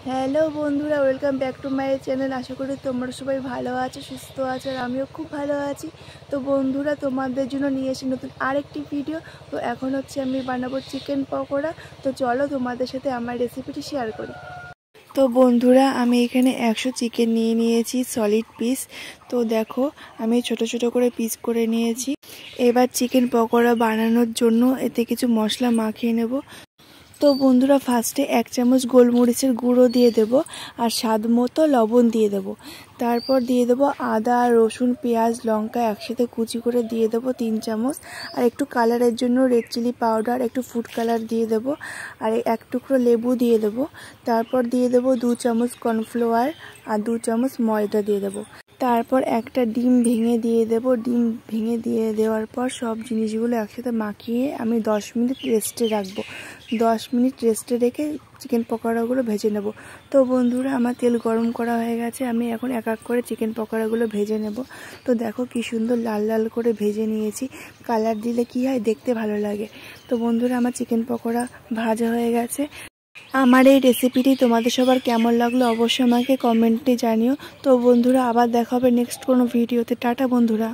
Hello বন্ধুরা, welcome back to my channel. আশা করি তোমরা সবাই ভালো আছো, সুস্থ আছো, আর আমিও খুব ভালো আছি। তো বন্ধুরা, তোমাদের জন্য নিয়ে এসে নতুন আরেকটি ভিডিও। তো এখন হচ্ছে আমি বানাবো চিকেন পকোড়া। তো চলো তোমাদের সাথে আমার রেসিপিটি শেয়ার করি। তো বন্ধুরা, আমি এখানে 100 চিকেন নিয়ে নিয়েছি সলিড পিস। তো দেখো, আমি ছোট ছোট করে পিস করে নিয়েছি। এবার চিকেন পকোড়া বানানোর জন্য এতে কিছু মশলা মাখিয়ে নেব। তো বন্ধুরা, ফার্স্টে 1 চামচ গোলমরিচের গুঁড়ো দিয়ে দেব, আর স্বাদ মতো লবণ দিয়ে দেব। তারপর দিয়ে দেব আদা, রসুন, পেঁয়াজ, লঙ্কা একসাথে কুচি করে দিয়ে দেব 3 চামচ। আর একটু কালারের জন্য রেড চিলি পাউডার, একটু ফুড কালার দিয়ে দেব, আর 1 টুকরো লেবু দিয়ে দেব। তারপর দিয়ে দেব 2 চামচ কর্নফ্লাওয়ার আর 2 চামচ ময়দা দিয়ে দেব। তারপর একটা ডিম ভেঙে দিয়ে দেব। ডিম ভেঙে দিয়ে দেওয়ার পর সব জিনিসগুলো একসাথে মাখিয়ে আমি 10 মিনিট রেস্টে রাখবো। 10 মিনিট রেস্টে রেখে চিকেন পকোড়াগুলো ভেজে নেব। তো বন্ধুরা, আমার তেল গরম করা হয়ে গেছে। আমি এখন এক এক করে চিকেন পকোড়াগুলো ভেজে নেব। তো দেখো কি সুন্দর লাল লাল করে ভেজে নিয়েছি। কালার দিলে কি হয়, দেখতে ভালো লাগে। তো বন্ধুরা, আমার চিকেন পকোড়া ভাজা হয়ে গেছে। আমার এই রেসিপিটি তোমাদের সবার কেমন লাগলো অবশ্যই আমাকে কমেন্টে জানিও। তো বন্ধুরা, আবার দেখা হবে নেক্সট কোনো ভিডিওতে। টাটা বন্ধুরা।